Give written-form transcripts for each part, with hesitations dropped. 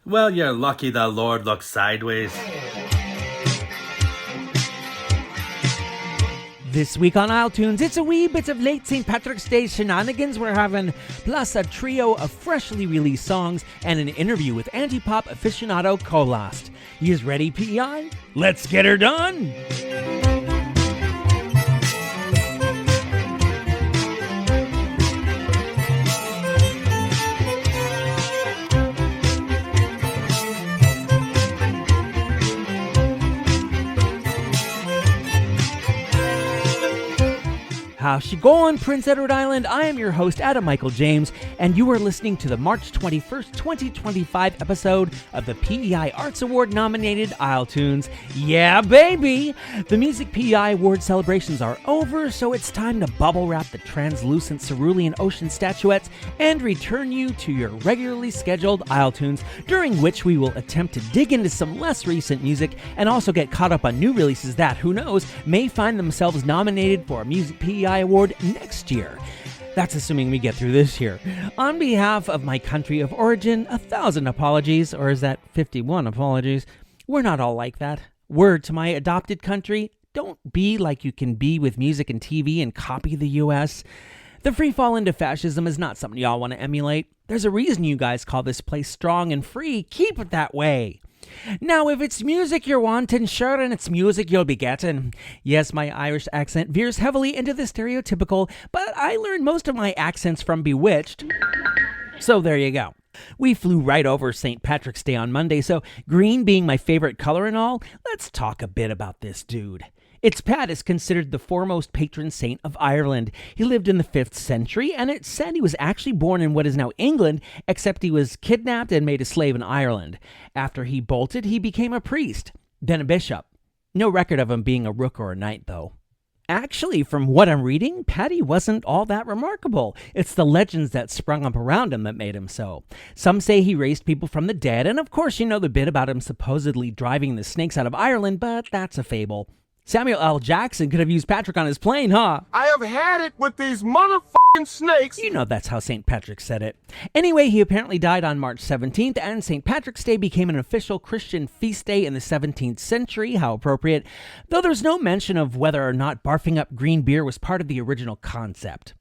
Well, you're lucky the Lord looks sideways. This week on iTunes, it's a wee bit of late St. Patrick's Day shenanigans we're having, plus a trio of freshly released songs and an interview with anti-pop aficionado Kolast. Yous ready, PEI? Let's get her done! How's she going, Prince Edward Island? I am your host, Adam Michael James, and you are listening to the March 21st, 2025 episode of the PEI Arts Award nominated iTunes. Yeah, baby! The Music PEI Award celebrations are over, so it's time to bubble wrap the translucent cerulean ocean statuettes and return you to your regularly scheduled iTunes, during which we will attempt to dig into some less recent music and also get caught up on new releases that, who knows, may find themselves nominated for a Music PEI Award next year. That's assuming we get through this year. On behalf of my country of origin, 1,000 apologies, or is that 51 apologies? We're not all like that. Word to my adopted country, don't be like you can be with music and TV and copy the US. The free fall into fascism is not something y'all want to emulate. There's a reason you guys call this place strong and free. Keep it that way. Now, if it's music you're wanting, sure, and it's music you'll be getting. Yes, my Irish accent veers heavily into the stereotypical, but I learned most of my accents from Bewitched. So there you go. We flew right over St. Patrick's Day on Monday, so green being my favorite color and all, let's talk a bit about this dude. Its Pat is considered the foremost patron saint of Ireland. He lived in the 5th century, and it's said he was actually born in what is now England, except he was kidnapped and made a slave in Ireland. After he bolted, he became a priest, then a bishop. No record of him being a rook or a knight, though. Actually, from what I'm reading, Paddy wasn't all that remarkable. It's the legends that sprung up around him that made him so. Some say he raised people from the dead, and of course you know the bit about him supposedly driving the snakes out of Ireland, but that's a fable. Samuel L. Jackson could have used Patrick on his plane, huh? I have had it with these motherfucking snakes. You know that's how St. Patrick said it. Anyway, he apparently died on March 17th, and St. Patrick's Day became an official Christian feast day in the 17th century. How appropriate. Though there's no mention of whether or not barfing up green beer was part of the original concept.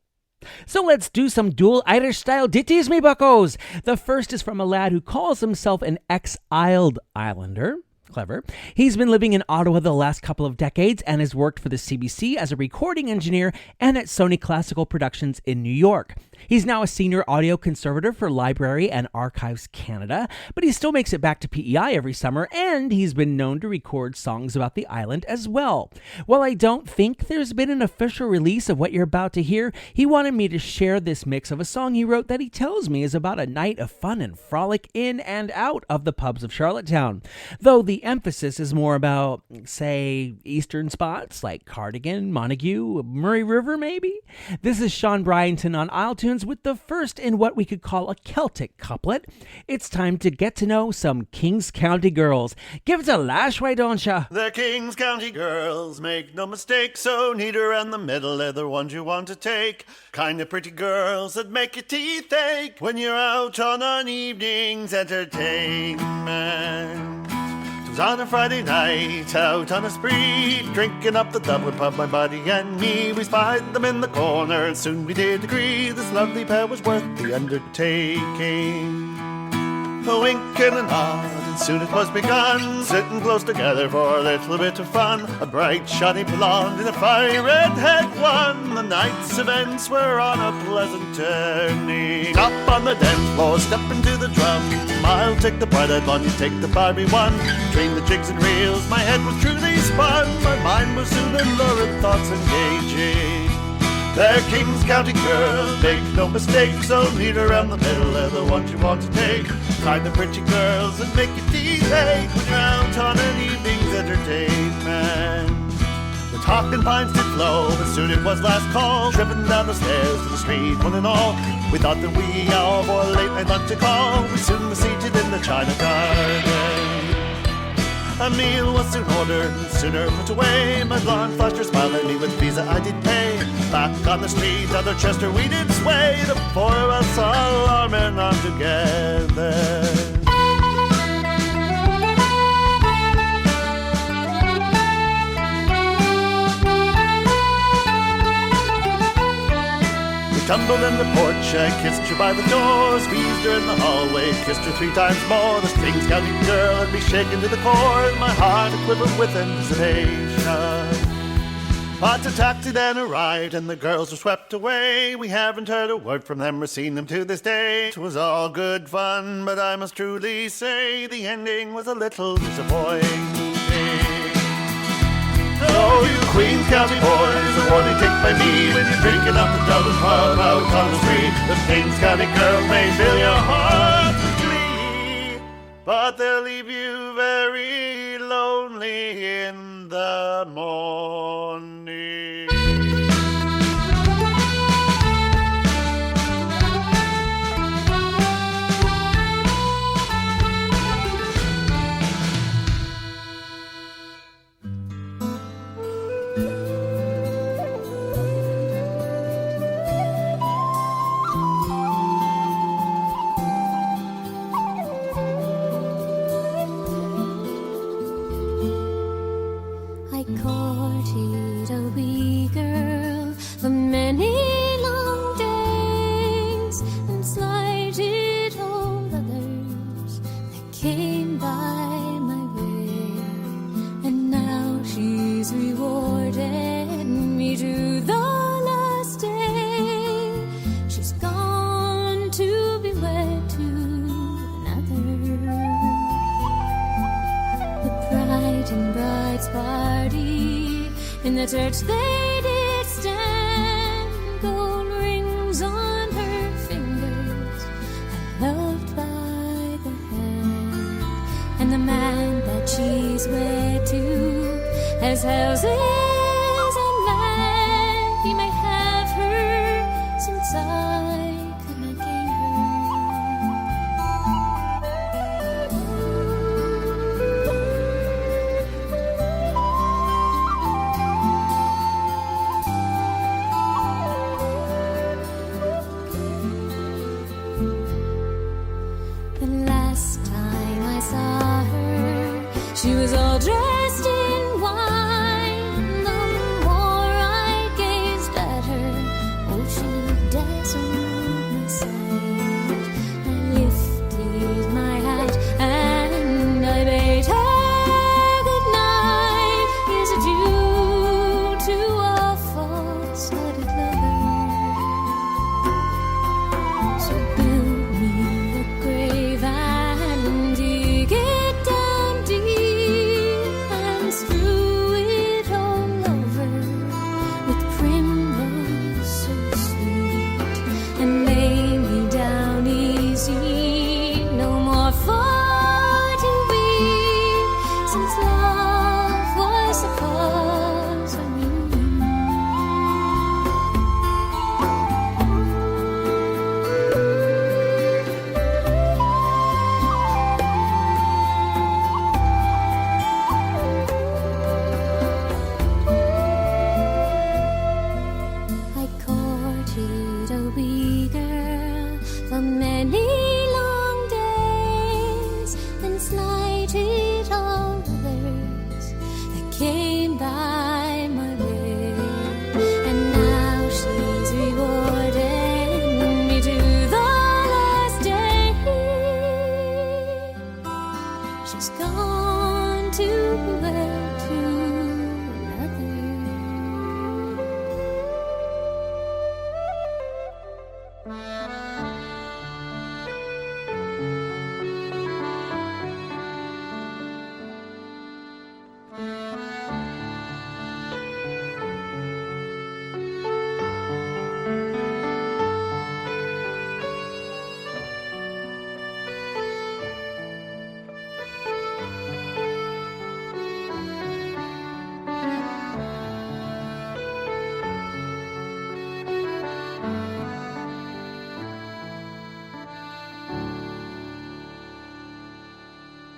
So let's do some dual Irish-style ditties, me buckos. The first is from a lad who calls himself an exiled Islander. Clever. He's been living in Ottawa the last couple of decades and has worked for the CBC as a recording engineer and at Sony Classical Productions in New York. He's now a senior audio conservator for Library and Archives Canada, but he still makes it back to PEI every summer, and he's been known to record songs about the island as well. While I don't think there's been an official release of what you're about to hear, he wanted me to share this mix of a song he wrote that he tells me is about a night of fun and frolic in and out of the pubs of Charlottetown. Though the emphasis is more about, say, eastern spots like Cardigan, Montague, Murray River maybe? This is Sean Bryanton on iTunes with the first in what we could call a Celtic couplet. It's time to get to know some Kings County girls. Give it a lash, why don't ya? The Kings County girls, make no mistake, so neat around the middle, they're the ones you want to take. Kind of pretty girls that make your teeth ache when you're out on an evening's entertainment. On a Friday night, out on a spree, drinking up the Dublin pub, my buddy and me. We spied them in the corner, and soon we did agree this lovely pair was worth the undertaking. A wink and a nod, and soon it was begun, sitting close together for a little bit of fun. A bright, shiny blonde and a fiery redhead one. The night's events were on a pleasant turning. Up on the dance floor, step into the drum. I'll take the bright-eyed blonde, you take the Barbie one. Between the jigs and reels, my head was truly spun. My mind was soon in lurid thoughts engaging. They're Kings County girls, make no mistake, so neat around the middle, they're the ones you want to take. Kind of pretty girls that make your teeth ache when you're out on an evening's entertainment. The talking pines did flow, but soon it was last call. Driven down the stairs to the street, one and all. We thought that we all for a late night lunch to call. We soon were seated in the China Garden. A meal was soon ordered, sooner put away. My blonde flushed her smile at me with Visa I did pay. Back on the street, other Chester we did sway. The four of us all arm in arm together. tumbled in the porch, I kissed her by the door, squeezed her in the hallway, kissed her 3 times more. The strings counting girl had me shaken to the core, my heart a quiver with anticipation. But a taxi then arrived and the girls were swept away. We haven't heard a word from them or seen them to this day. It was all good fun, but I must truly say the ending was a little disappointing. So you Queen's County boys, a warning take by me when you're drinking up the Dublin pub out on the street. The Queen's County girls may fill your heart with glee, but they'll leave you very lonely in the morning. Courted a wee girl for many long days and slighted all others that came by my way, and now she's rewarded me to the last day. She's gone to be wed to another. The bride and bride's party in the church they did stand, gold rings on her fingers, I loved by the hand. And the man that she's wed to has houses and land. He may have her since I could not gain she was all dressed in wine. The more I gazed at her, oh, she dazzled my sight. I lifted my hat and I bade her good night. Is it due to a false-hearted lover? So build me a grave and dig it down deep and strew it all over with primrose so sweet, and lay me down easy, no more for to weep, since love was the cause of union. I courted a wee girl for many long days, then slighted all others that came by my way, and now she's rewarded me to the last day. She's gone to be wed to another.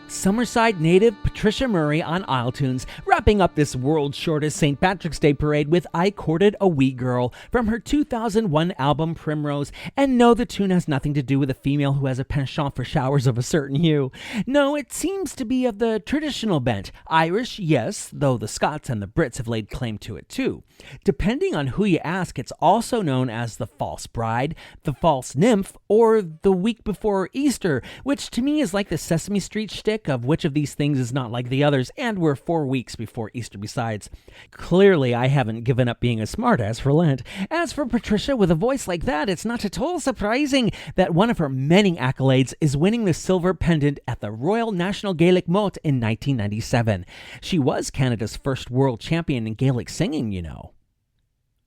Summerside native Patricia Murray on isletunes, wrapping up this world's shortest St. Patrick's Day parade with I Courted a Wee Girl from her 2001 album Primrose. And no, the tune has nothing to do with a female who has a penchant for showers of a certain hue. No, it seems to be of the traditional bent. Irish, yes, though the Scots and the Brits have laid claim to it too. Depending on who you ask, it's also known as the false bride, the false nymph, or the week before Easter, which to me is like the Sesame Street shtick of which of these things is not like the others, and we're 4 weeks before Easter besides. Clearly, I haven't given up being a smartass for Lent. As for Patricia, with a voice like that, it's not at all surprising that one of her many accolades is winning the silver pendant at the Royal National Gaelic Mote in 1997. She was Canada's first world champion in Gaelic singing, you know.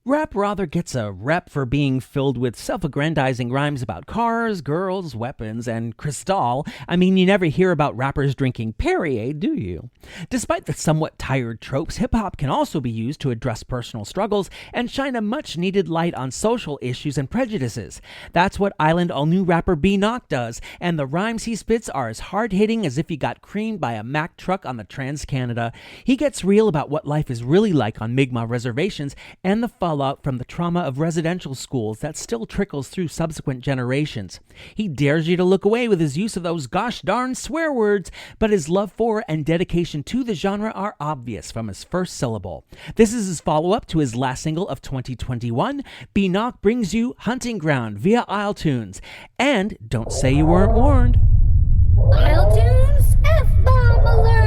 Rap rather gets a rep for being filled with self-aggrandizing rhymes about cars, girls, weapons, and crystal. I mean, you never hear about rappers drinking Perrier, do you? Despite the somewhat tired tropes, hip-hop can also be used to address personal struggles and shine a much-needed light on social issues and prejudices. That's what Island all-new rapper B-Noq does, and the rhymes he spits are as hard-hitting as if he got creamed by a Mack truck on the Trans-Canada. He gets real about what life is really like on Mi'kmaq reservations and the fallout from the trauma of residential schools that still trickles through subsequent generations. He dares you to look away with his use of those gosh darn swear words, but his love for and dedication to the genre are obvious from his first syllable. This is his follow-up to his last single of 2021. B-Noq brings you Hunting Ground via isletunes. And don't say you weren't warned. isletunes F-bomb alert!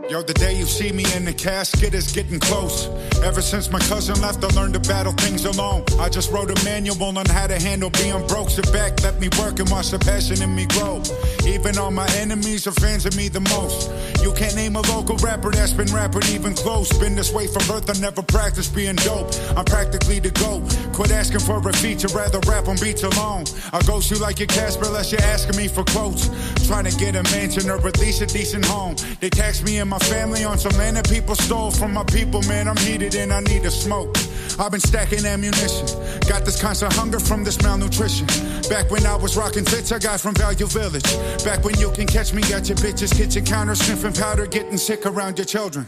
Yo, the day you see me in the casket is getting close. Ever since my cousin left, I learned to battle things alone. I just wrote a manual on how to handle being broke. Sit back, let me work and watch the passion in me grow. Even all my enemies are fans of me the most. You can't name a local rapper that's been rapping even close. Been this way from birth, I never practiced being dope. I'm practically the GOAT. Quit asking for a feature, rather rap on beats alone. I ghost you like a Casper, unless you're asking me for quotes. Trying to get a mansion or at least a decent home. They tax me and my family on some land that people stole from my people, man. I'm heated and I need a smoke. I've been stacking ammunition. Got this constant hunger from this malnutrition. Back when I was rocking fits I got from Value Village. Back when you can catch me at your bitch's kitchen counter, sniffing powder, getting sick around your children.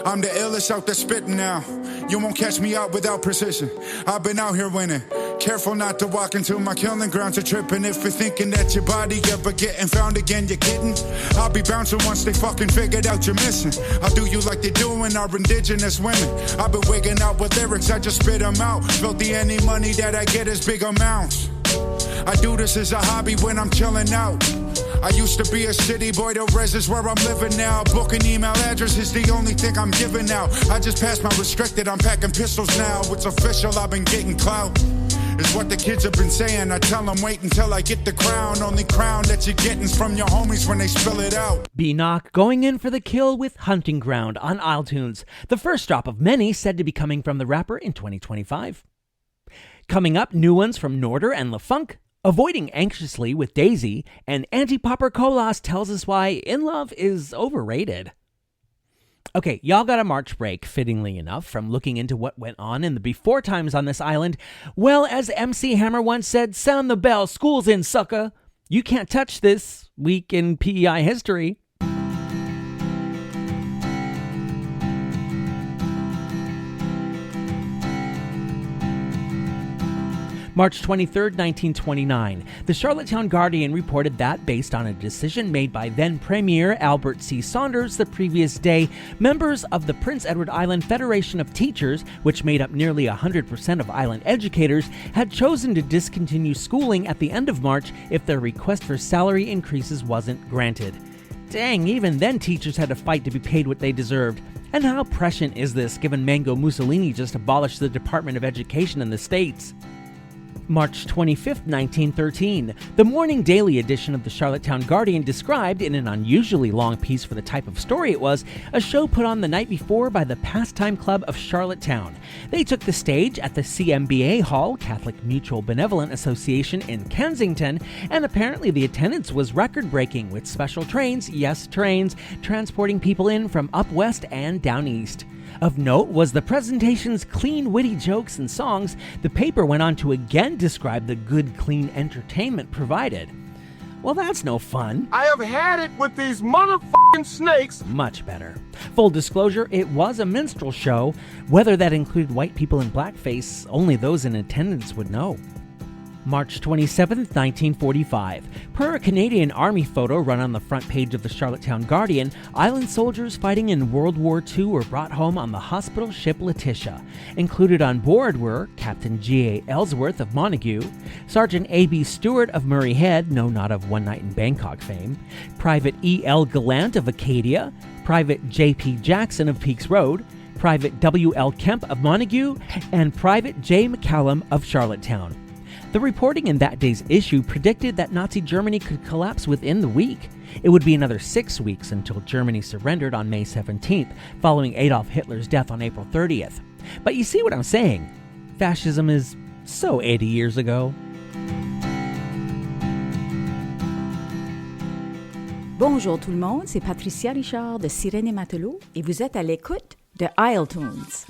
I'm the illest out there spitting now. You won't catch me out without precision. I've been out here winning. Careful not to walk into my killing grounds or tripping. If you're thinking that your body ever getting found again, you're kidding. I'll be bouncing once they fucking figured out you're missing. I'll do you like they doing our indigenous women. I've been wigging out with lyrics, I just spit them out. Filthy any money that I get is big amounts. I do this as a hobby when I'm chilling out. I used to be a city boy, the res is where I'm living now. Book and email address is the only thing I'm giving out. I just passed my restricted, I'm packing pistols now. It's official, I've been getting clout. Is what the kids have been saying. I tell them wait until I get the crown. Only crown that you're getting's from your homies when they spill it out. B-Noq going in for the kill with Hunting Ground on isletunes. The first drop of many said to be coming from the rapper in 2025. Coming up, new ones from Norter and Lefunk. Avoiding anxiously with Daisy, and anti-popper Kolast tells us why In Love is overrated. Okay, y'all got a March break, fittingly enough, from looking into what went on in the before times on this island. Well, as MC Hammer once said, sound the bell, school's in, sucker. You can't touch this week in PEI history. March 23, 1929, the Charlottetown Guardian reported that, based on a decision made by then-Premier Albert C. Saunders the previous day, members of the Prince Edward Island Federation of Teachers, which made up nearly 100% of island educators, had chosen to discontinue schooling at the end of March if their request for salary increases wasn't granted. Dang, even then teachers had to fight to be paid what they deserved. And how prescient is this, given Mango Mussolini just abolished the Department of Education in the States? March 25, 1913, the morning daily edition of the Charlottetown Guardian described, in an unusually long piece for the type of story it was, a show put on the night before by the Pastime Club of Charlottetown. They took the stage at the CMBA Hall, Catholic Mutual Benevolent Association in Kensington, and apparently the attendance was record-breaking, with special trains, yes, trains, transporting people in from up west and down east. Of note was the presentation's clean, witty jokes and songs. The paper went on to again describe the good, clean entertainment provided. Well, that's no fun. I have had it with these motherfucking snakes. Much better. Full disclosure, it was a minstrel show. Whether that included white people in blackface, only those in attendance would know. March 27, 1945. Per a Canadian Army photo run on the front page of the Charlottetown Guardian, island soldiers fighting in World War II were brought home on the hospital ship Letitia. Included on board were Captain G.A. Ellsworth of Montague, Sergeant A.B. Stewart of Murray Head, no, not of One Night in Bangkok fame, Private E.L. Gallant of Acadia, Private J.P. Jackson of Peaks Road, Private W.L. Kemp of Montague, and Private J. McCallum of Charlottetown. The reporting in that day's issue predicted that Nazi Germany could collapse within the week. It would be another 6 weeks until Germany surrendered on May 17th, following Adolf Hitler's death on April 30th. But you see what I'm saying? Fascism is so 80 years ago. Bonjour tout le monde, c'est Patricia Richard de Sirène et Matelot et vous êtes à l'écoute de isletunes.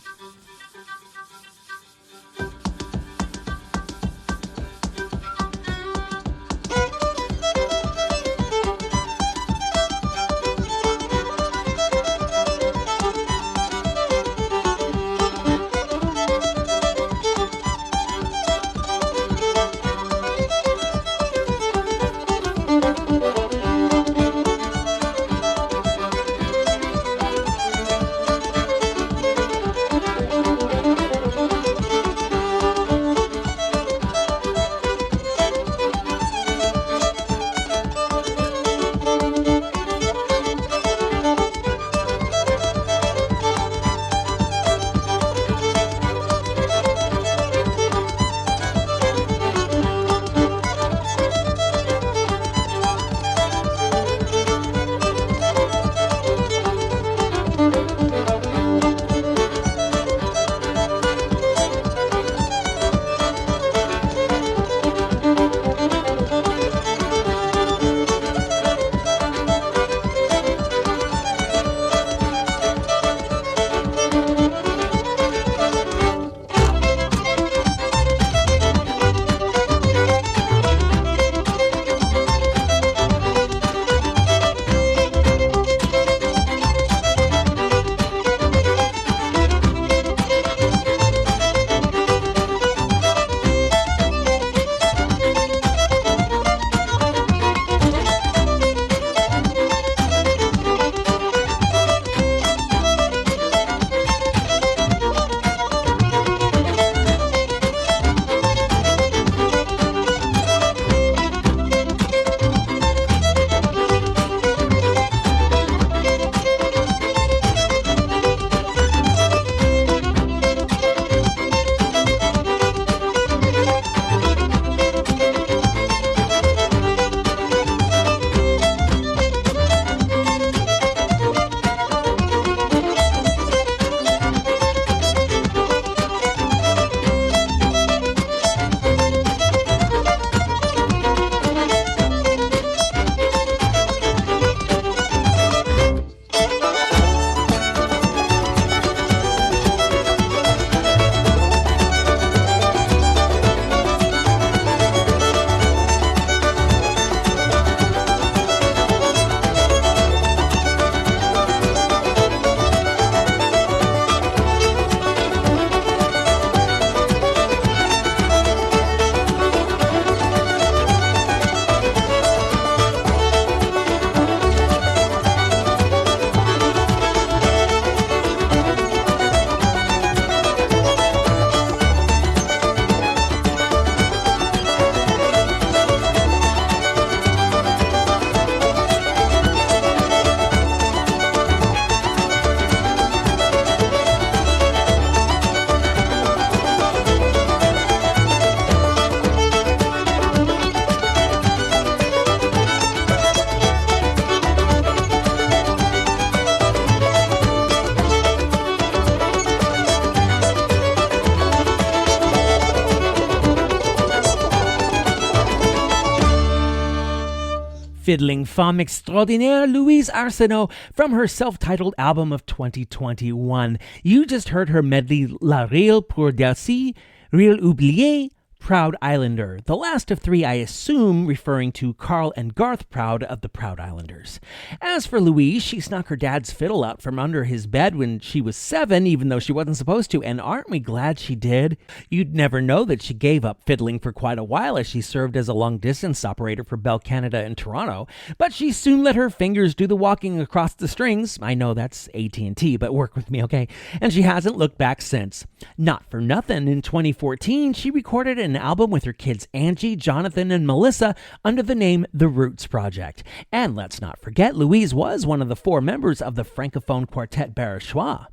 fiddling femme extraordinaire Louise Arsenault from her self-titled album of 2021. You just heard her medley La Rille pour Darcy, Rille oublié, Proud Islander, the last of three, I assume, referring to Carl and Garth Proud of the Proud Islanders. As for Louise, she snuck her dad's fiddle out from under his bed when she was 7, even though she wasn't supposed to, and aren't we glad she did? You'd never know that she gave up fiddling for quite a while as she served as a long-distance operator for Bell Canada in Toronto, but she soon let her fingers do the walking across the strings. I know that's AT&T, but work with me, okay? And she hasn't looked back since. Not for nothing, in 2014, she recorded an album with her kids Angie, Jonathan, and Melissa under the name The Roots Project. And let's not forget, Louise was one of the 4 members of the Francophone quartet Barachois.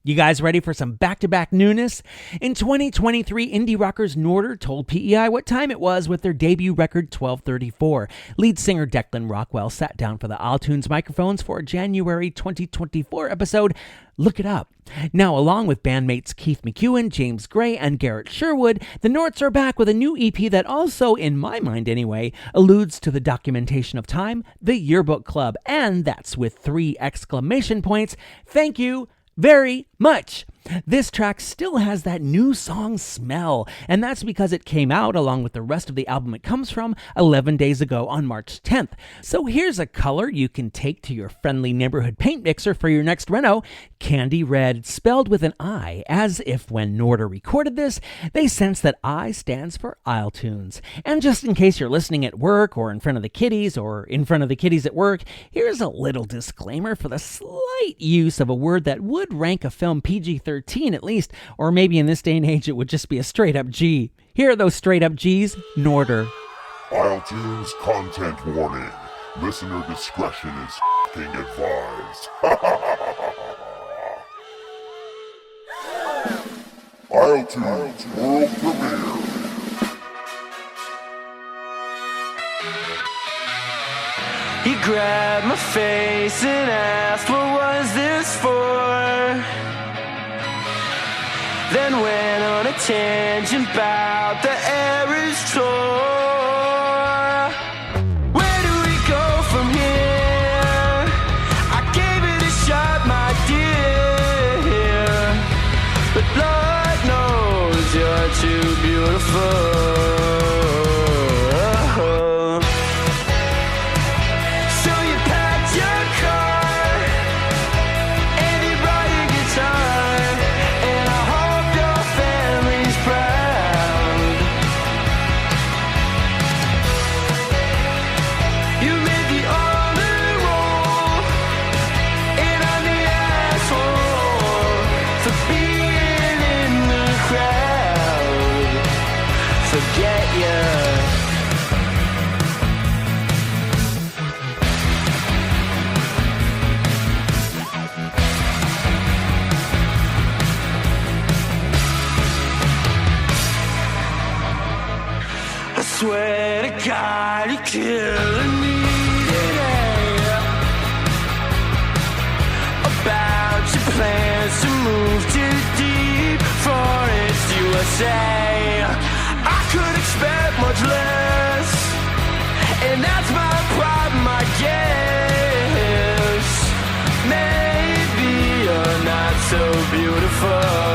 You guys ready for some back-to-back newness? In 2023, indie rockers Norter told PEI what time it was with their debut record 1234. Lead singer Declan Rockwell sat down for the iTunes microphones for a January 2024 episode. Look it up. Now, along with bandmates Keith McEwen, James Gray, and Garrett Sherwood, the Norts are back with a new EP that also, in my mind anyway, alludes to the documentation of time, the Yearbook Club, and that's with 3 exclamation points. Thank you very much. This track still has that new song smell, and that's because it came out along with the rest of the album it comes from 11 days ago on March 10th. So here's a color you can take to your friendly neighborhood paint mixer for your next reno. Candy red, spelled with an I, as if when Norter recorded this, they sensed that I stands for iletunes. And just in case you're listening at work or in front of the kiddies or in front of the kiddies at work, here's a little disclaimer for the slight use of a word that would rank a film PG-13 at least, or maybe in this day and age it would just be a straight-up G. Here are those straight-up Gs, Norter. iTunes content warning. Listener discretion is f***ing advised. iTunes world premiere. He grabbed my face and asked, what was this for? Then went on a tangent about the Eras tour. Where do we go from here? I gave it a shot, my dear, but Lord knows you're too beautiful. Swear to God, you're killing me today. About your plans to move to the deep forest, USA. I could expect much less, and that's my problem, I guess. Maybe you're not so beautiful.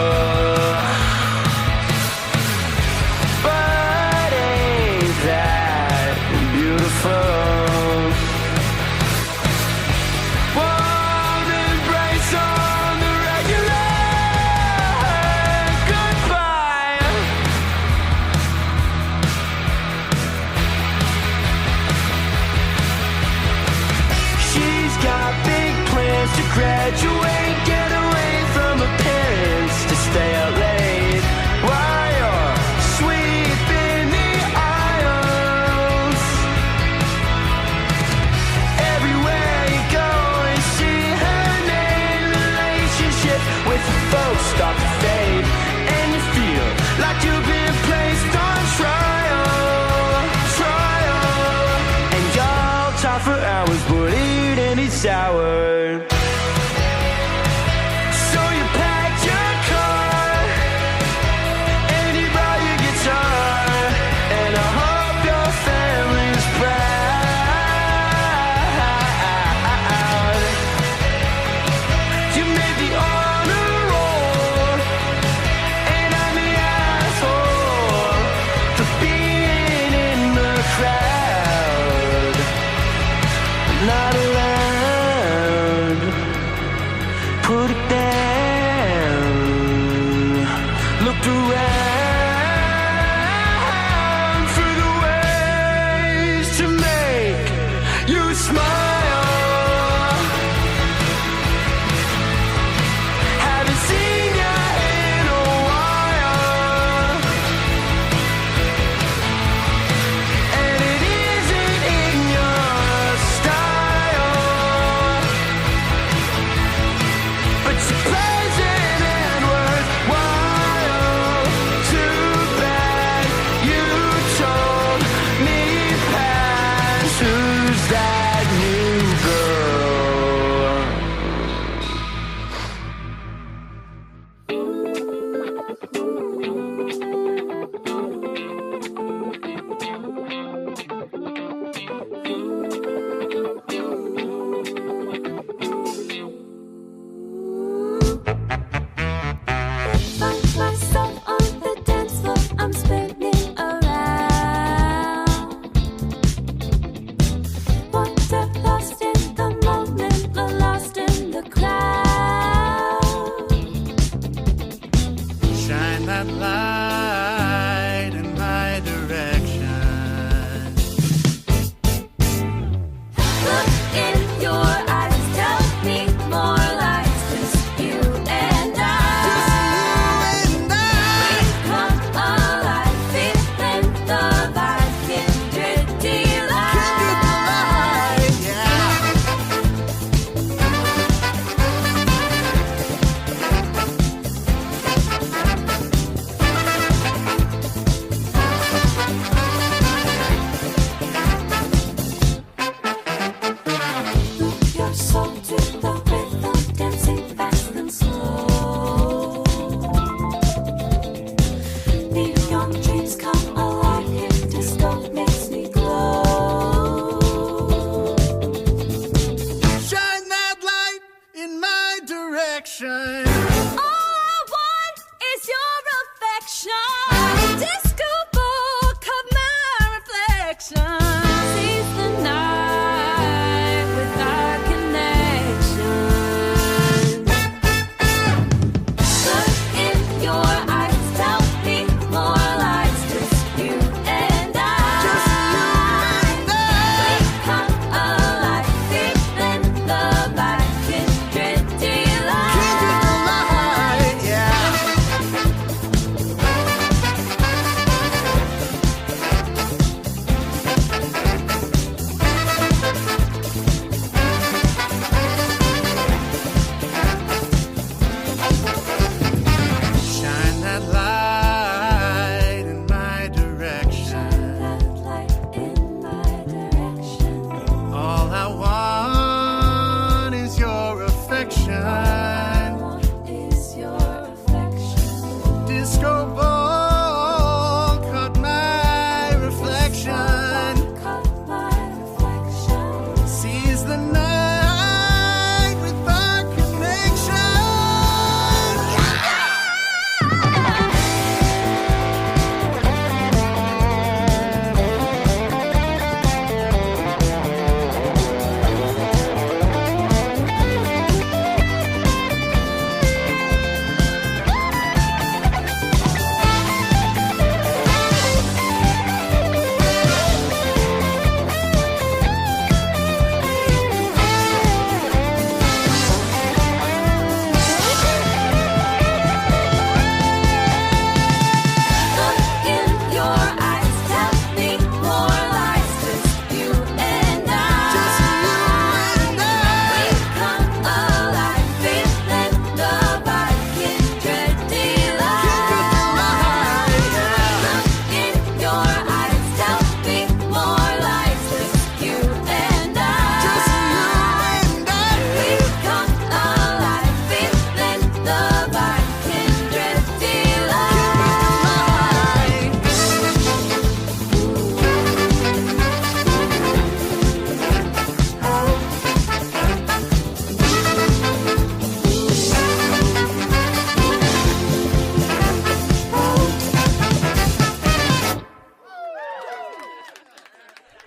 Graduate, get away from her parents to stay out late while you're sweeping the aisles. Everywhere you go, you see her name. Relationship with the folks start to fade, and you feel like you've been placed on trial. And y'all talk for hours, but eat any sour. then looked around for the ways to make you smile. Haven't seen you in a while, and it isn't in your style, but you're pleasant and worthwhile. Too bad you told me past. Who's that new girl? Find myself on the dance floor, I'm spinning around. Water lost in the moment, but lost in the crowd. Shine that light in my direction. Look in your eyes, tell me more lies, 'cause you and I come alive, feeling the vibe, kindred delight. Move your soul to the rhythm, dancing fast and slow. Neon dreams come alive, here disco makes me glow. Shine that light in my direction. All I want is your affection. Disco book of my reflection. Seize the night with our connection. Look in your eyes, tell me more lies, 'cause you and I we come alive, feeling the vibe, kindred delight.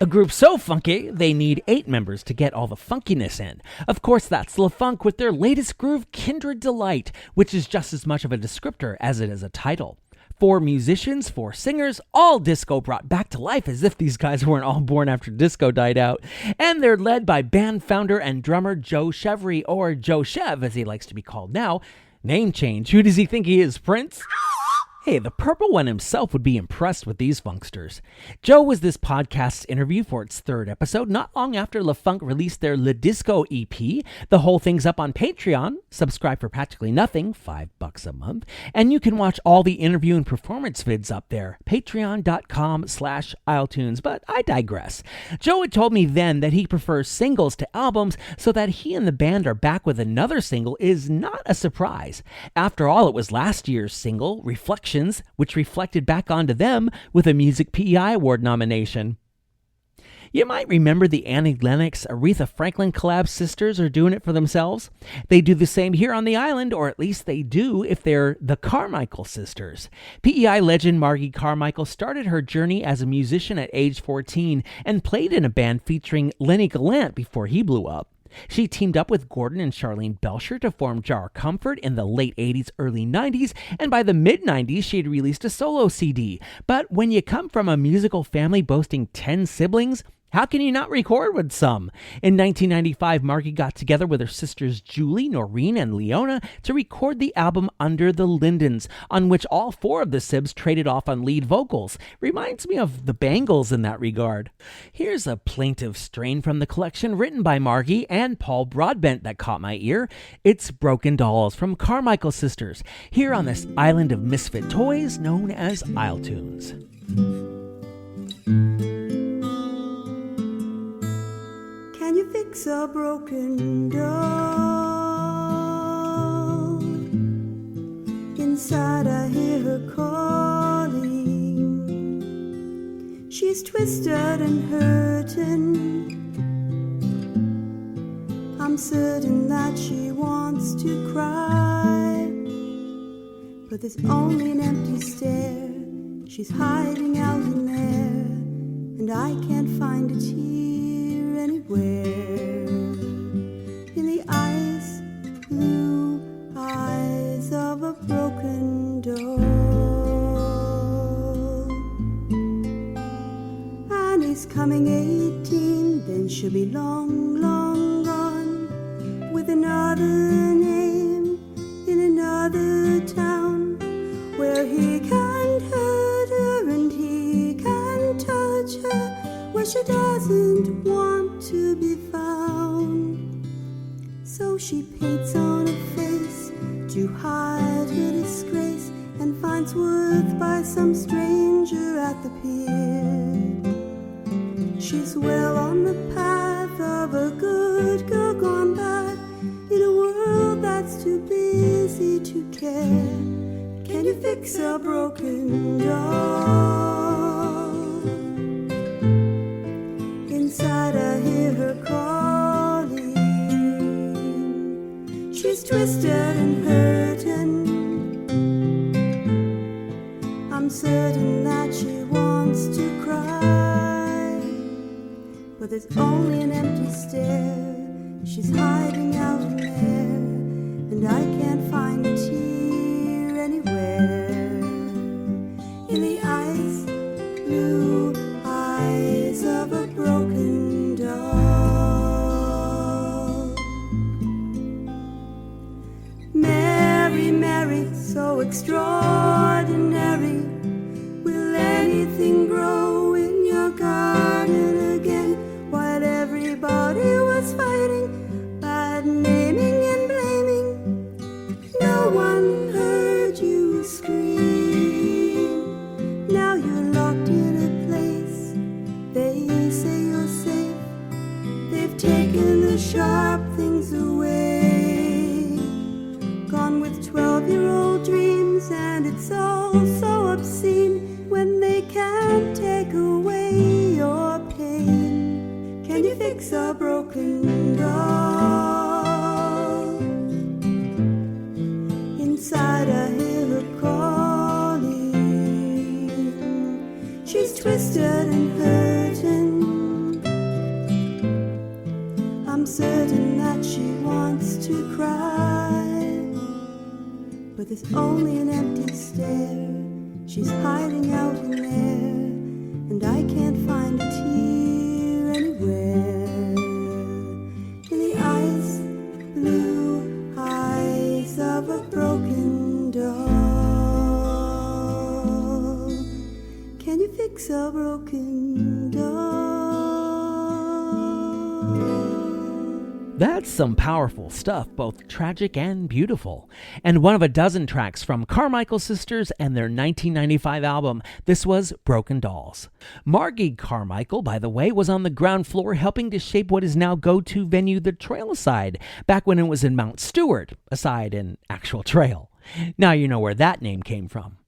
A group so funky, they need 8 members to get all the funkiness in. Of course, that's Lefunk with their latest groove, Kindred Delight, which is just as much of a descriptor as it is a title. 4 musicians, 4 singers, all disco brought back to life as if these guys weren't all born after disco died out. And they're led by band founder and drummer Joe Chevry, or Joe Chev as he likes to be called now. Name change, who does he think he is, Prince? Hey, the Purple One himself would be impressed with these funksters. Joe was this podcast's interview for its 3rd episode, not long after Lefunk released their Le Disco EP. The whole thing's up on Patreon. Subscribe for practically nothing, $5 a month. And you can watch all the interview and performance vids up there, patreon.com/isletunes. But I digress. Joe had told me then that he prefers singles to albums, so that he and the band are back with another single is not a surprise. After all, it was last year's single, Reflections, which reflected back onto them with a Music PEI Award nomination. You might remember the Annie Lennox, Aretha Franklin collab sisters are doing it for themselves. They do the same here on the island, or at least they do if they're the Carmichael sisters. PEI legend Margie Carmichael started her journey as a musician at age 14 and played in a band featuring Lenny Gallant before he blew up. She teamed up with Gordon and Charlene Belcher to form Jar Comfort in the late 80s, early 90s, and by the mid-90s she had released a solo CD. But when you come from a musical family boasting 10 siblings, how can you not record with some? In 1995, Margie got together with her sisters Julie, Noreen, and Leona to record the album Under the Lindens, on which all 4 of the Sibs traded off on lead vocals. Reminds me of the Bangles in that regard. Here's a plaintive strain from the collection written by Margie and Paul Broadbent that caught my ear. It's Broken Dolls from Carmichael Sisters, here on this island of misfit toys known as Isletunes. Can you fix a broken doll? Inside I hear her calling. She's twisted and hurting. I'm certain that she wants to cry, but there's only an empty stare. She's hiding out in there, and I can't find a tear anywhere. In the ice blue eyes of a broken doll. Annie's coming 18, then she'll be long, long gone, with another name in another town, where he can't hurt her and he can't touch her, where she doesn't want to be found. So she paints on her face to hide her disgrace, and finds worth by some stranger at the pier. She's well on the path of a good girl gone bad, in a world that's too busy to care. Can you fix a broken doll? Inside I hear her calling. She's twisted and hurting. I'm certain that she wants to cry, but there's only an empty stare. She's hiding out in there, and I can't find a tear anywhere. In the ice blue eyes of a broken doll. Mary, Mary, so extraordinary. Will anything grow in your garden again? While everybody was fighting, bad naming and blaming, no one heard you scream. Now you're locked in a place, they say you're safe. They've taken the sharp things away, gone with 12-year-old dreams, and it's all so obscene when they can't take away your pain. Can you fix a broken doll? Inside I hear her calling. She's twisted and hurting. to cry, but there's only an empty stare. She's hiding out in there, and I can't find a tear anywhere. In the ice blue eyes of a broken doll, can you fix a broken doll? That's some powerful stuff, both tragic and beautiful. And one of a dozen tracks from Carmichael Sisters and their 1995 album. This was Broken Dolls. Margie Carmichael, by the way, was on the ground floor helping to shape what is now go-to venue, the Trailside, back when it was in Mount Stewart, aside an actual trail. Now you know where that name came from.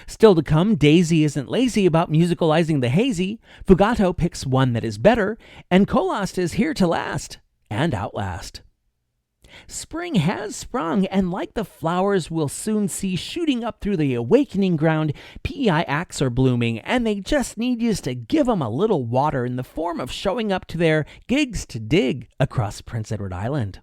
Still to come, Daisy isn't lazy about musicalizing the hazy, Fugato picks one that is better, and Kolast is here to last. And outlast. Spring has sprung, and like the flowers we'll soon see shooting up through the awakening ground, PEI acts are blooming, and they just need you to give them a little water in the form of showing up to their gigs to dig across Prince Edward Island.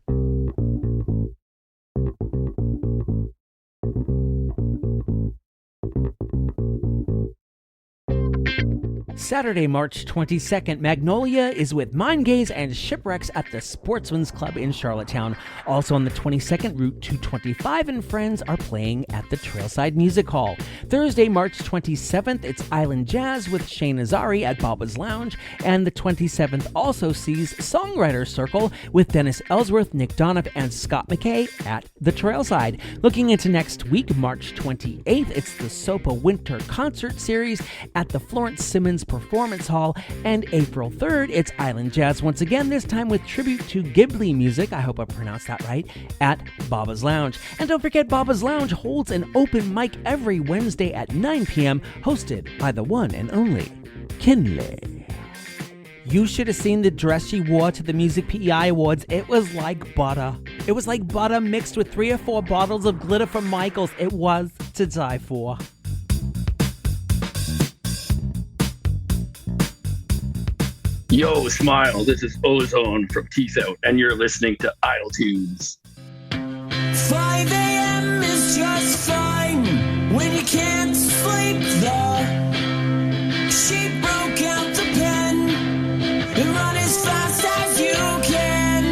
Saturday, March 22nd, Magnolia is with Mind Gaze and Shipwrecks at the Sportsman's Club in Charlottetown. Also on the 22nd, Route 225 and Friends are playing at the Trailside Music Hall. Thursday, March 27th, it's Island Jazz with Shane Azari at Baba's Lounge, and the 27th also sees Songwriter Circle with Dennis Ellsworth, Nick Donoff, and Scott McKay at the Trailside. Looking into next week, March 28th, it's the SOPA Winter Concert Series at the Florence Simmons Performance Hall, and April 3rd, it's Island Jazz once again, this time with tribute to Ghibli music, I hope I pronounced that right, at Baba's Lounge. And don't forget, Baba's Lounge holds an open mic every Wednesday at 9 p.m., hosted by the one and only Kinley. You should have seen the dress she wore to the Music PEI Awards. It was like butter. It was like butter mixed with 3 or 4 bottles of glitter from Michael's. It was to die for. Yo, Smile, this is Ozone from Teeth Out, and you're listening to isletunes. 5 a.m. is just fine when you can't sleep there. She broke out the pen and run as fast as you can.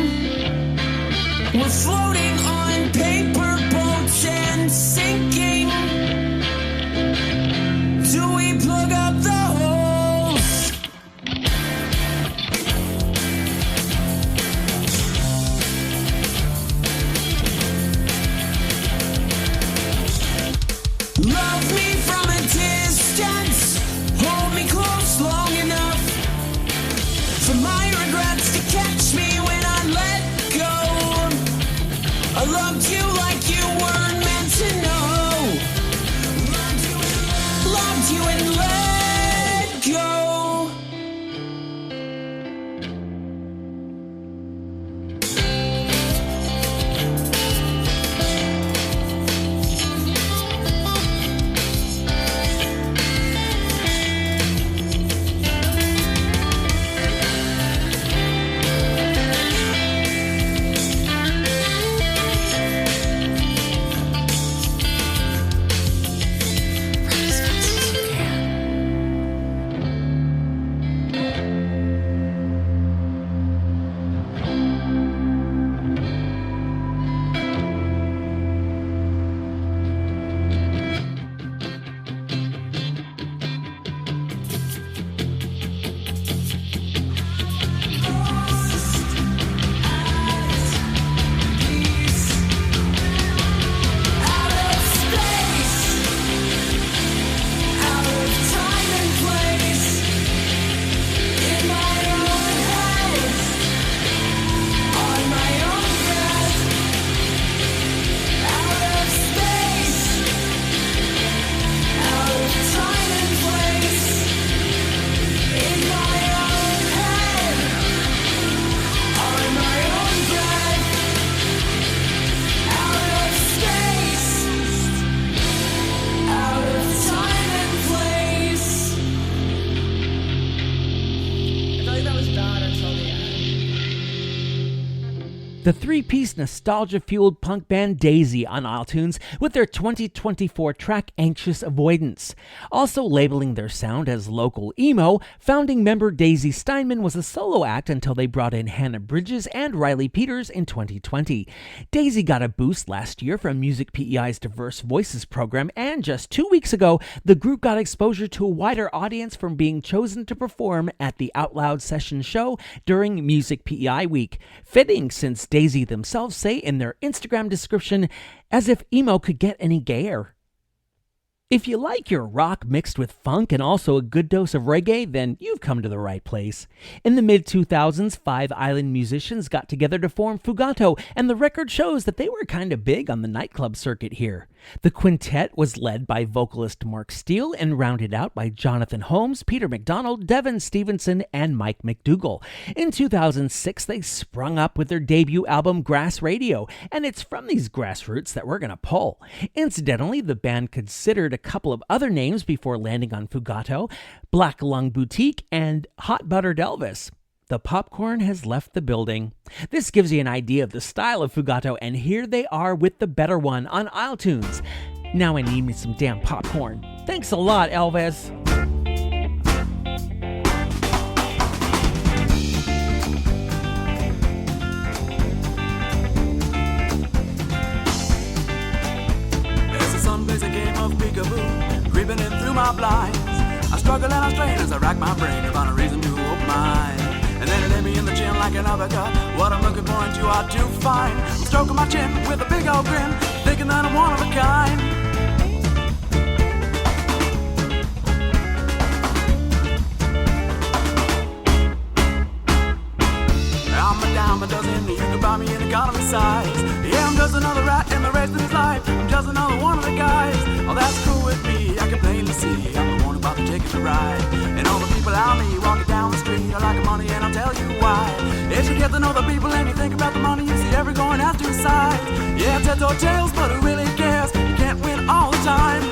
We're floating on paper boats and sinking. Do we plug up the holes? Love me from a distance, hold me close long enough for my regrets to catch me when I let go. I loved you like you weren't meant to know. Loved you and let go. the three-piece nostalgia-fueled punk band Daisy on iTunes with their 2024 track Anxious Avoidance. Also labeling their sound as local emo, founding member Daisy Steinman was a solo act until they brought in Hannah Bridges and Riley Peters in 2020. Daisy got a boost last year from Music PEI's Diverse Voices program, and just 2 weeks ago, the group got exposure to a wider audience from being chosen to perform at the Out Loud Session show during Music PEI Week. Fitting, since Daisy themselves say in their Instagram description, as if emo could get any gayer. If you like your rock mixed with funk and also a good dose of reggae, then you've come to the right place. In the mid-2000s, 5 island musicians got together to form Fugato, and the record shows that they were kind of big on the nightclub circuit here. The quintet was led by vocalist Mark Steele and rounded out by Jonathan Holmes, Peter McDonald, Devin Stevenson, and Mike McDougall. In 2006, they sprung up with their debut album Grass Radio, and it's from these grassroots that we're going to pull. Incidentally, the band considered a couple of other names before landing on Fugato: Black Lung Boutique and Hot Buttered Elvis. The popcorn has left the building. This gives you an idea of the style of Fugato, and here they are with the better one on iTunes. Now I need me some damn popcorn. Thanks a lot, Elvis. As the sun plays a game of peekaboo, creeping in through my blinds, I struggle and I strain as I rack my brain to find a reason to open my eyes. And then it hit me in the chin like an uppercut. What I'm looking for ain't too hard to find. I'm stroking my chin with a big old grin, thinking that I'm one of a kind. I'm a dime a dozen, you can buy me an economy size. Yeah, I'm just another rat in the race of his life. I'm just another one of the guys. Oh, that's cool with me, I can plainly see I'm the one about to take it to ride. And all the people out me walking down the street, I like the money and I'll tell you why. If you get to know the people and you think about the money, you see every coin has two sides. Yeah, it's heads or tails, but who really cares? You can't win all the time.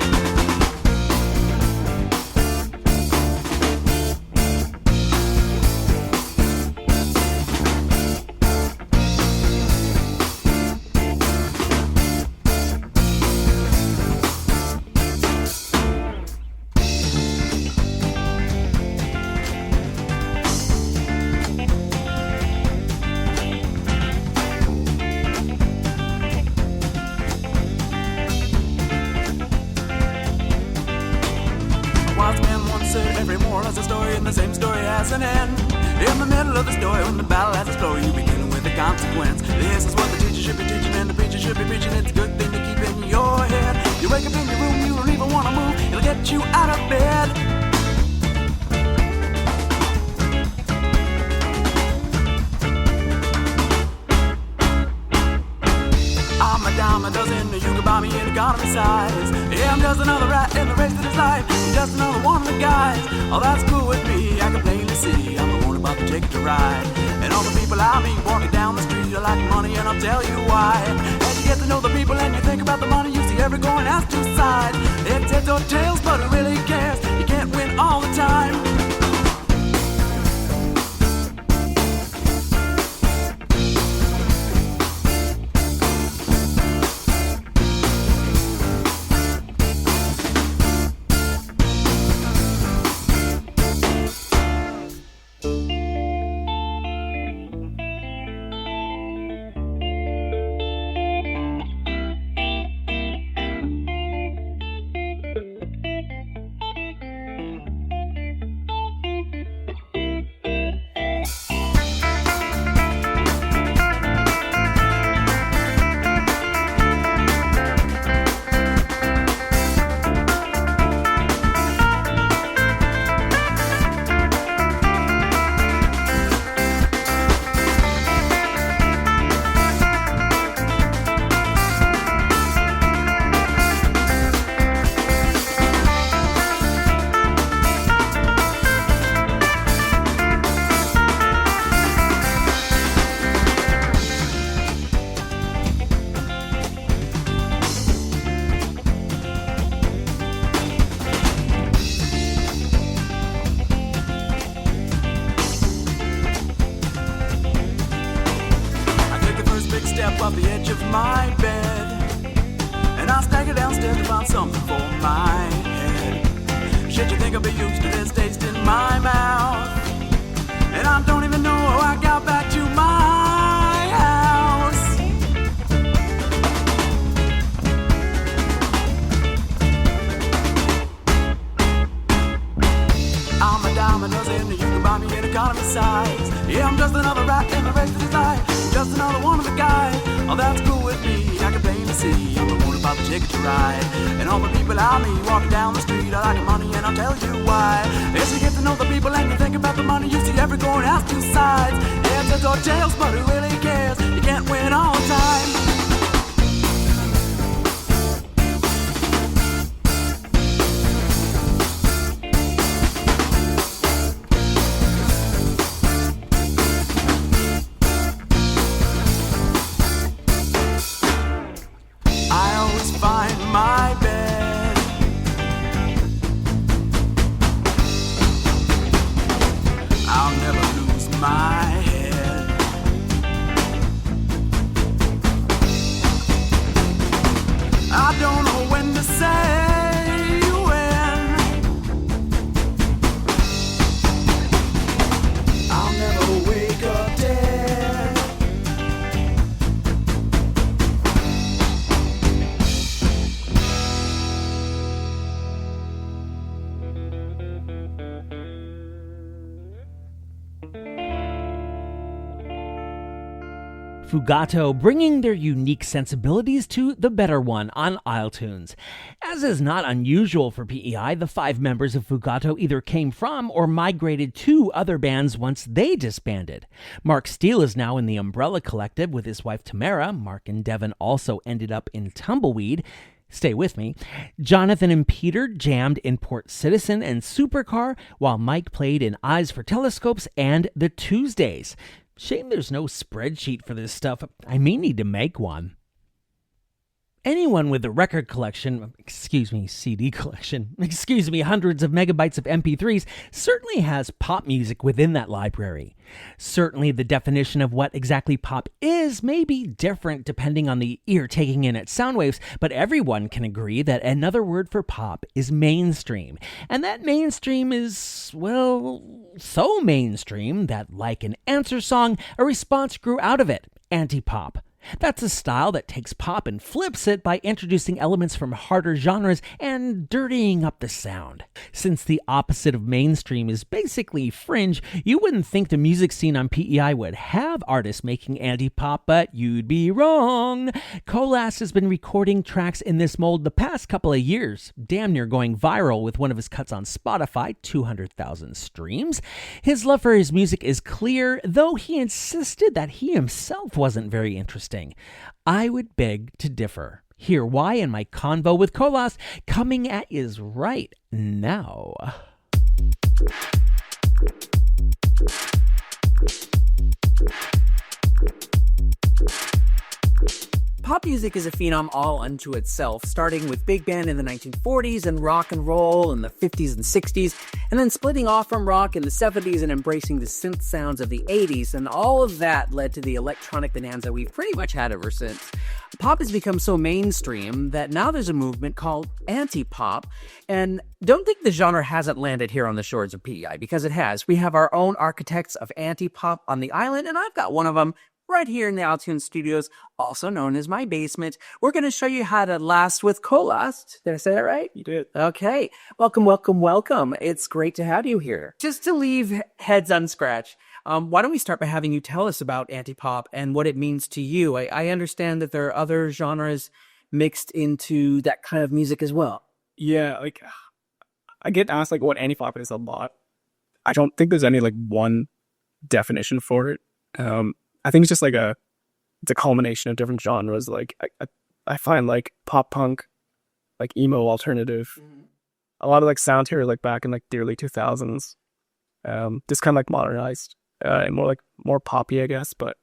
I stagger downstairs to find something for my head. Shit, you think I'll be used to this taste in my mouth? And I don't even know how I got back to my house. I'm a Domino's and you can buy me in economy size. Yeah, I'm just another rat in the race to decide. Just another one of the guys. Oh, that's cool with me. I can plainly see I'm the one about the ticket to ride. And all the people I meet walking down the street are like money, and I'll tell you why. As you get to know the people and you think about the money, you see every coin has two sides. Heads or tails, but who really cares? You can't win all the time. My bed. I'll never lose my head. I don't know when to say when. I'll never wake up dead. Fugato, bringing their unique sensibilities to the better one on isletunes. As is not unusual for PEI, the 5 members of Fugato either came from or migrated to other bands once they disbanded. Mark Steele is now in the Umbrella Collective with his wife Tamara. Mark and Devin also ended up in Tumbleweed. Stay with me. Jonathan and Peter jammed in Port Citizen and Supercar, while Mike played in Eyes for Telescopes and The Tuesdays. Shame there's no spreadsheet for this stuff. I may need to make one. Anyone with a record collection, CD collection, hundreds of megabytes of MP3s, certainly has pop music within that library. Certainly the definition of what exactly pop is may be different depending on the ear taking in its sound waves, but everyone can agree that another word for pop is mainstream. And that mainstream is, well, so mainstream that, like an answer song, a response grew out of it: anti-pop. That's a style that takes pop and flips it by introducing elements from harder genres and dirtying up the sound. Since the opposite of mainstream is basically fringe, you wouldn't think the music scene on PEI would have artists making anti-pop, but you'd be wrong. Kolast has been recording tracks in this mold the past couple of years, damn near going viral with one of his cuts on Spotify, 200,000 streams. His love for his music is clear, though he insisted that he himself wasn't very interesting. I would beg to differ. Hear why in my convo with Kolast, coming at is right now. Pop music is a phenom all unto itself, starting with big band in the 1940s and rock and roll in the 50s and 60s, and then splitting off from rock in the 70s and embracing the synth sounds of the 80s, and all of that led to the electronic bonanza we've pretty much had ever since. Pop has become so mainstream that now there's a movement called anti-pop, and don't think the genre hasn't landed here on the shores of PEI, because it has. We have our own architects of anti-pop on the island, and I've got one of them right here in the iTunes studios, also known as my basement. We're going to show you how to last with Kolast. Did I say that right? You did. Okay. Welcome. It's great to have you here. Just to leave heads unscratched, why don't we start by having you tell us about anti-pop and what it means to you? I understand that there are other genres mixed into that kind of music as well. Yeah, I get asked what anti-pop is a lot. I don't think there's any one definition for it. I think it's just it's a culmination of different genres. I find pop punk, emo alternative, a lot of sound here back in the early 2000s, just kind of modernized, and more poppy, I guess. But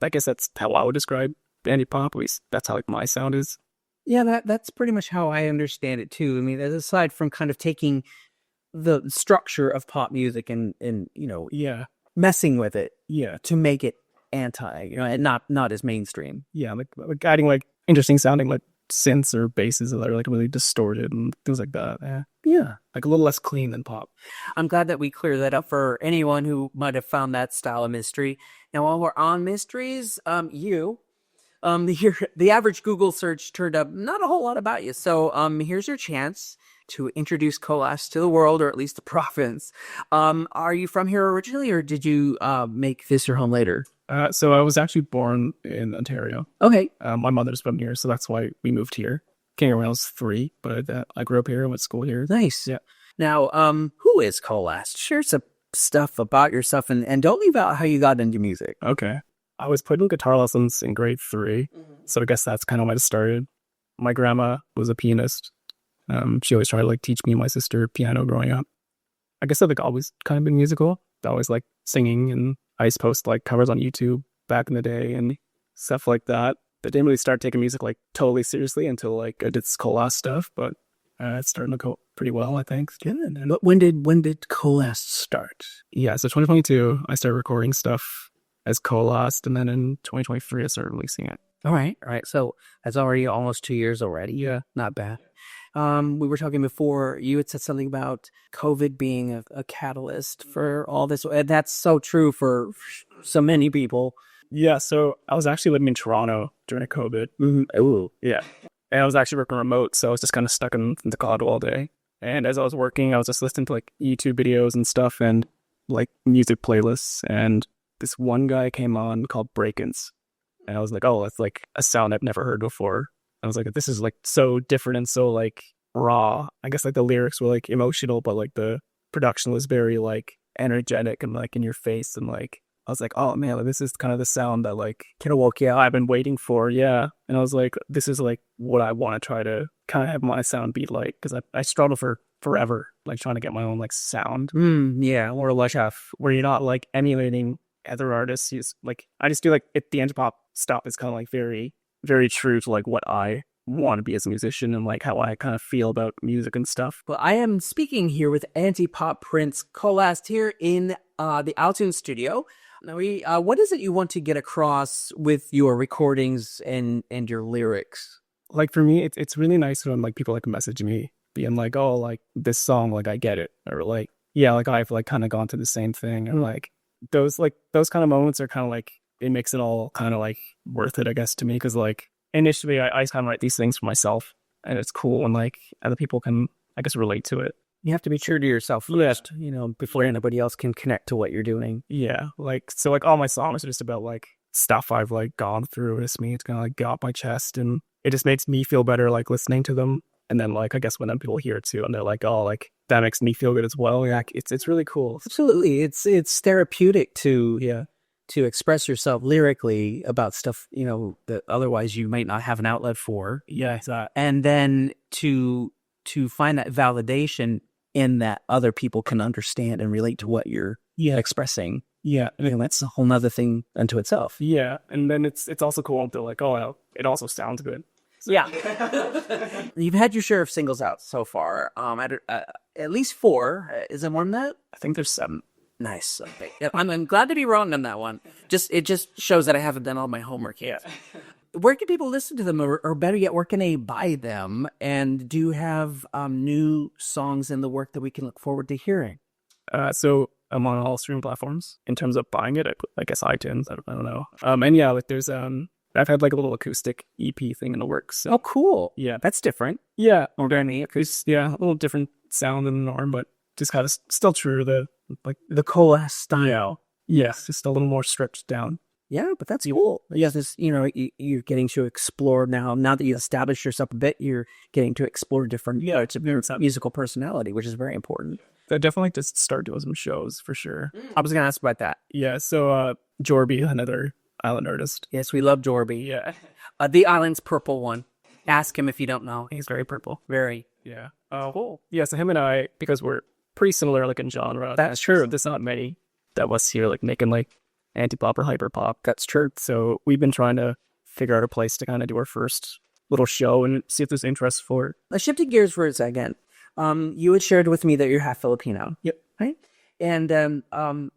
I guess that's how I would describe anti-pop. At least that's how my sound is. Yeah, that's pretty much how I understand it too. I mean, aside from kind of taking the structure of pop music and messing with it, to make it anti, and not as mainstream. Yeah, adding interesting sounding synths or basses that are like really distorted and things like that. Yeah, like a little less clean than pop. I'm glad that we cleared that up for anyone who might have found that style of mystery. Now, while we're on mysteries, the average Google search turned up not a whole lot about you. So here's your chance to introduce Kolast to the world, or at least the province. Are you from here originally, or did you make this your home later? So I was actually born in Ontario. Okay. My mother's from here, so that's why we moved here. Came here when I was 3, but I grew up here and went to school here. Nice. Yeah. Now, who is Kolast? Share some stuff about yourself, and don't leave out how you got into music. Okay. I was put in guitar lessons in grade 3, so I guess that's kind of when it started. My grandma was a pianist. She always tried to like teach me and my sister piano growing up. I guess I've like always kind of been musical. I always like singing, and I used to post like covers on YouTube back in the day and stuff like that. I didn't really start taking music like totally seriously until like I did this Kolast stuff, but it's starting to go pretty well, I think. Good. And when did Kolast start? Yeah, so 2022 I started recording stuff as Kolast, and then in 2023 I started releasing it. All right. So that's already almost 2 years already. Yeah, not bad. We were talking before, you had said something about COVID being a catalyst for all this. And that's so true for so many people. Yeah, so I was actually living in Toronto during COVID. Ooh. Yeah. And I was actually working remote, so I was just kind of stuck in the condo all day. And as I was working, I was just listening to like YouTube videos and stuff and like music playlists. And this one guy came on called Break-ins. And I was like, oh, that's like a sound I've never heard before. I was like, this is like so different and so like raw. I guess like the lyrics were like emotional, but like the production was very like energetic and like in your face. And like, I was like, oh man, like, this is kind of the sound that like kind of woke you out. I've been waiting for. Yeah. And I was like, this is like what I want to try to kind of have my sound be like. Cause I struggled for forever, like trying to get my own like sound. Yeah. Or like where you're not like emulating other artists. You just, like, I just do like the anti-pop stuff is kind of like very, very true to like what I want to be as a musician and like how I kind of feel about music and stuff. Well, I am speaking here with anti-pop prince Kolast here in the iTunes studio. Now, what is it you want to get across with your recordings and your lyrics? Like for me, it's really nice when like people like message me being like, oh, like this song, like I get it, or like, yeah, like I've like kind of gone through the same thing, and like those kind of moments are kind of like, it makes it all kind of like worth it, I guess, to me, because like initially I kind of write these things for myself, and it's cool when like other people can, I guess, relate to it. You have to be true to yourself first, before anybody else can connect to what you're doing. Yeah, like, so like all my songs are just about like stuff I've like gone through. It's me, it's kind of like get off my chest, and it just makes me feel better like listening to them. And then like, I guess when people hear it too, and they're like, oh, like that makes me feel good as well. Yeah, it's really cool. Absolutely. It's therapeutic to express yourself lyrically about stuff, that otherwise you might not have an outlet for. Yeah, exactly. And then to find that validation in that other people can understand and relate to what you're expressing. Yeah. And that's a whole nother thing unto itself. Yeah. And then it's also cool to like, oh, it also sounds good. So. Yeah. You've had your share of singles out so far. At least 4. Is it more than that? I think there's 7. Nice. Okay. I'm glad to be wrong on that one. It just shows that I haven't done all my homework yet. Where can people listen to them, or better yet, where can they buy them? And do you have new songs in the work that we can look forward to hearing? So I'm on all streaming platforms. In terms of buying it, I guess iTunes. I don't know. And yeah, like there's I've had like a little acoustic EP thing in the works. So. Oh, cool. Yeah, that's different. Yeah, organic acoustic. Yeah, a little different sound than the norm, but just kind of still true to the Kolast style. Yes, just a little more stripped down. Yeah, but that's cool. Yes, this, you're getting to explore now that you established yourself a bit, you're getting to explore different musical personality, which is very important. I definitely like to start doing some shows for sure. I was going to ask about that. Yeah, so Jorby, another island artist. Yes, we love Jorby. Yeah. The island's purple one. Ask him if you don't know. He's very purple. Very. Yeah. Cool. Yeah, so him and I, because we're pretty similar like in genre. That's true. There's not many that was here like making like anti-pop or hyper-pop. That's true. So we've been trying to figure out a place to kind of do our first little show and see if there's interest for it. Shifting gears for a second. You had shared with me that you're half Filipino. Yep. Right? And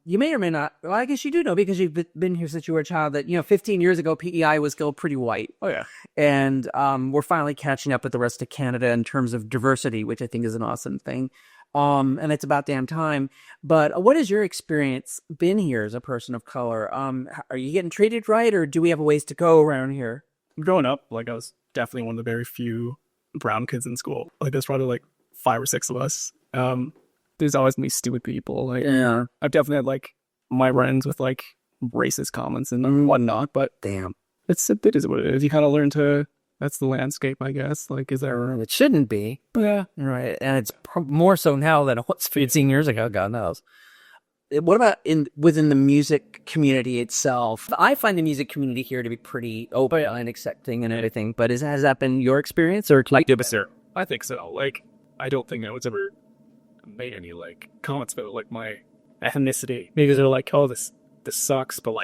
you may or may not, well, I guess you do know because you've been here since you were a child that, 15 years ago, PEI was still pretty white. Oh, yeah. And we're finally catching up with the rest of Canada in terms of diversity, which I think is an awesome thing. And it's about damn time. But what has your experience been here as a person of color? Are you getting treated right, or do we have a ways to go around here? Growing up, I was definitely one of the very few brown kids in school. There's probably 5 or 6 of us. There's always me stupid people. Yeah. I've definitely had my friends with racist comments and whatnot, but damn, it is what it is. You kind of learn to. That's the landscape, I guess. Is there? It shouldn't be. But yeah, right. And it's more so now than it was 15 years ago. God knows. What about within the music community itself? I find the music community here to be pretty open and accepting and everything. But has that been your experience, or I think so. I don't think I was ever made any comments about my ethnicity because they're oh, this sucks, but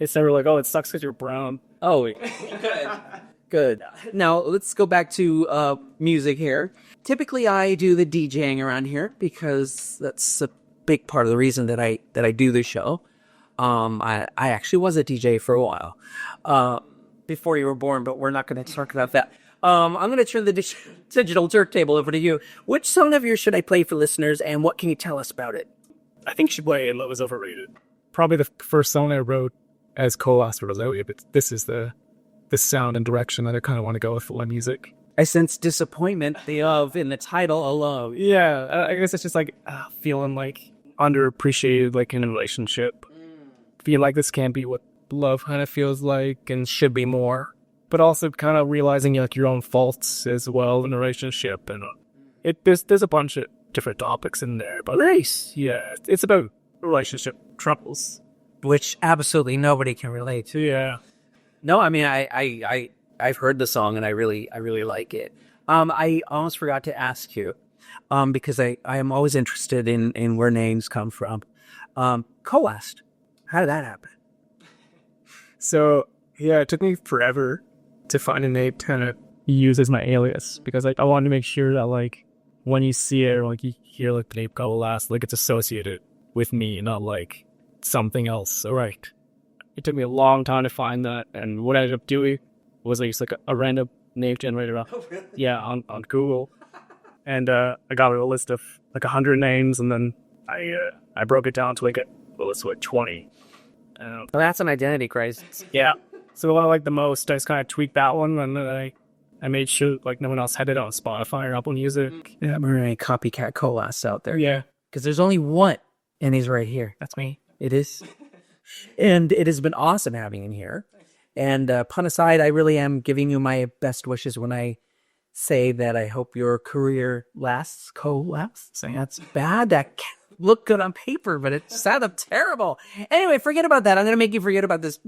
it's never oh, it sucks because you're brown. Oh, good. Now let's go back to music here. Typically, I do the DJing around here because that's a big part of the reason that I do the show. I actually was a DJ for a while before you were born, but we're not going to talk about that. I'm going to turn the digital turntable over to you. Which song of yours should I play for listeners, and what can you tell us about it? I think you should play "In Love Is Overrated." Probably the first song I wrote as Kolast was out, but this is the sound and direction that I kind of want to go with for my music. I sense disappointment in the title alone. Yeah, I guess it's just feeling underappreciated in a relationship. Feel this can't be what love kind of feels like and should be more. But also kind of realizing your own faults as well in a relationship, and there's a bunch of different topics in there. But race, yeah, it's about relationship troubles, which absolutely nobody can relate to. Yeah, no, I mean I've heard the song and I really like it. I almost forgot to ask you, because I am always interested in where names come from. Kolast, how did that happen? So yeah, it took me forever to find a name to kind of use as my alias because I wanted to make sure that when you see it or you hear the name Kolast, it's associated with me, not something else. All right. It took me a long time to find that, and what I ended up doing was I used a random name generator on Google, and I got a list of 100 names, and then I broke it down to a list of 20. Well, that's an identity crisis. Yeah. So what I like the most, I just kind of tweaked that one, and then I made sure no one else had it on Spotify or Apple Music. Yeah, there are any copycat Kolasts out there. Yeah. Because there's only one, and he's right here. That's me. It is. And it has been awesome having him here. And pun aside, I really am giving you my best wishes when I say that I hope your career lasts. That's bad. That can't look good on paper, but it sounded terrible. Anyway, forget about that. I'm going to make you forget about this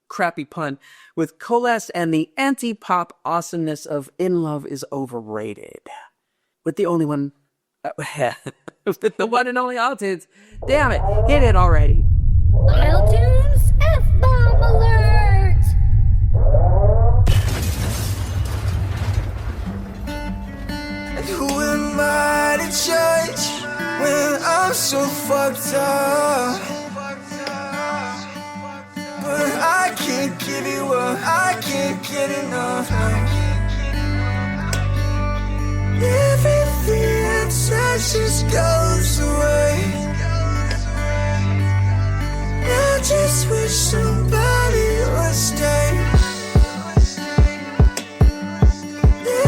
crappy pun with Kolast and the anti-pop awesomeness of In Love Is Overrated. With the only one, with the one and only iTunes. Damn it, hit it already. iTunes F-bomb alert! And who am I to judge when I'm so fucked up? But I can't give you up, I can't get enough. Everything I touch just goes away. I just wish somebody would stay.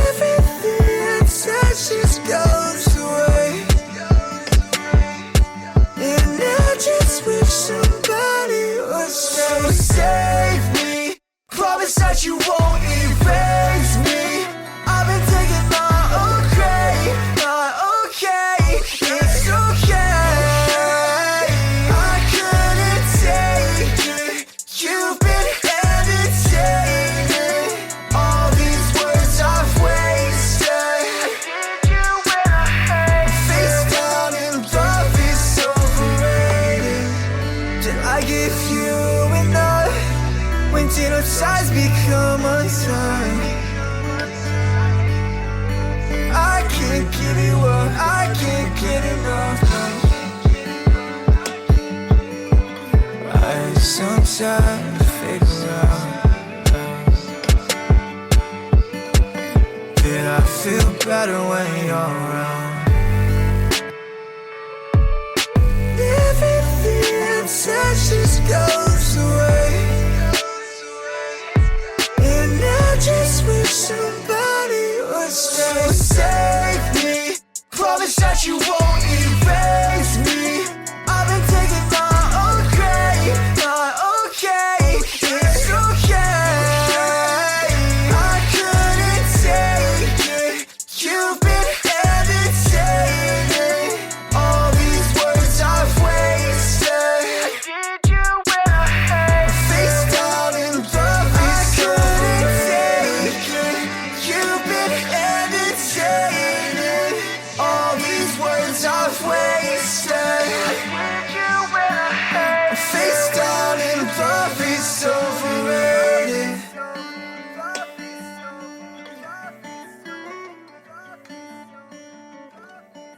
Everything I touch just goes away. And I just wish somebody would stay. So save me, promise that you won't erase me. I've been taking my okay, it's okay. I couldn't take it. You've been entertaining all these words I've wasted. You when I hate face down and love is overrated. Did I give you enough? When did our ties become untied? I can't give you up, I can't get enough. Sometimes I figure out that I feel better when you're around. Everything I touch just goes away, and I just wish somebody would stay. Save me, promise that you won't erase me. I've been taking my own grave, it's okay. I couldn't take it. You've been entertaining all these words I've wasted. I did you when I hate face down in love. I couldn't take it. You've been entertaining all these words I've wasted. I did you when I hate face down in love. It's overrated.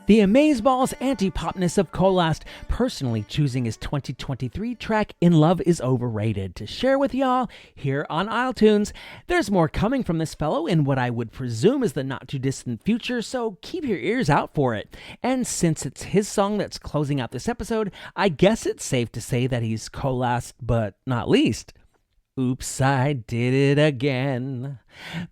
The amazeballs anti-popness of Kolast personally choosing his 2023 track In Love Is Overrated to share with y'all here on iTunes. There's more coming from this fellow in what I would presume is the not-too-distant future, so keep your ears out for it. And since it's his song that's closing out this episode, I guess it's safe to say that he's Kolast, but not least. Oops, I did it again.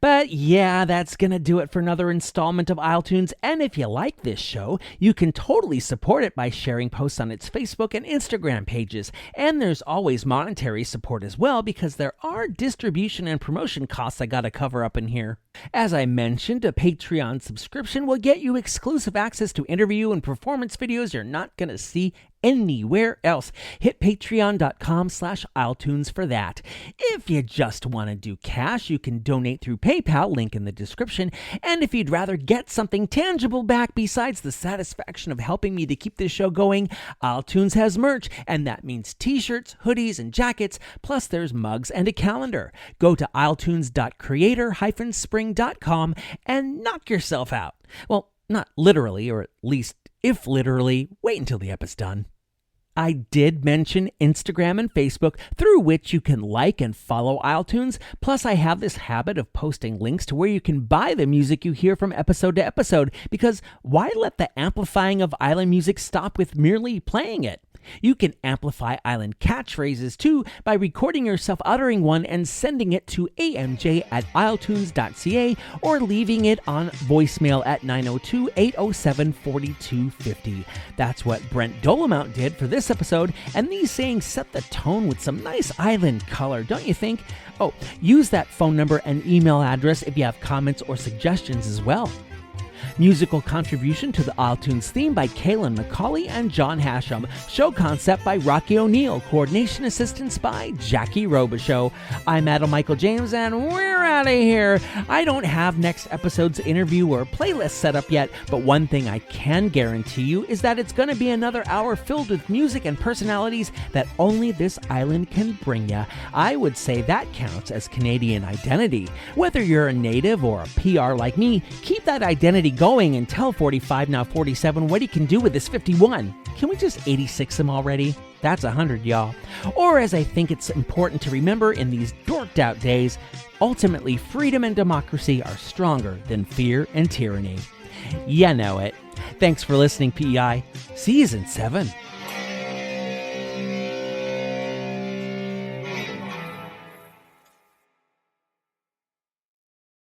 But yeah, that's gonna do it for another installment of iTunes, and if you like this show, you can totally support it by sharing posts on its Facebook and Instagram pages, and there's always monetary support as well, because there are distribution and promotion costs I gotta cover up in here. As I mentioned, a Patreon subscription will get you exclusive access to interview and performance videos you're not gonna see anywhere else. Hit patreon.com/iTunes for that. If you just want to do cash, you can donate through PayPal, link in the description. And if you'd rather get something tangible back besides the satisfaction of helping me to keep this show going, iTunes has merch, and that means t-shirts, hoodies, and jackets, plus there's mugs and a calendar. Go to iTunes.creator-spring.com and knock yourself out. Well, not literally, or at least if literally, wait until the episode's done. I did mention Instagram and Facebook, through which you can like and follow iTunes. Plus, I have this habit of posting links to where you can buy the music you hear from episode to episode, because why let the amplifying of island music stop with merely playing it? You can amplify island catchphrases too by recording yourself uttering one and sending it to amj@iletunes.ca or leaving it on voicemail at 902-807-4250. That's what Brent Dolomount did for this episode, and these sayings set the tone with some nice island color, don't you think? Oh, use that phone number and email address if you have comments or suggestions as well. Musical contribution to the iTunes theme by Kaylin McCauley and John Hashem. Show concept by Rocky O'Neill. Coordination assistance by Jackie Robichaux. I'm Adam Michael James, and we're out of here. I don't have next episode's interview or playlist set up yet, but one thing I can guarantee you is that it's going to be another hour filled with music and personalities that only this island can bring ya. I would say that counts as Canadian identity. Whether you're a native or a PR like me, keep that identity going and tell 45 now 47 what he can do with this 51. Can we just 86 him already? That's 100, y'all. Or as I think it's important to remember in these dorked out days, ultimately freedom and democracy are stronger than fear and tyranny. You know it. Thanks for listening, PEI. Season 7.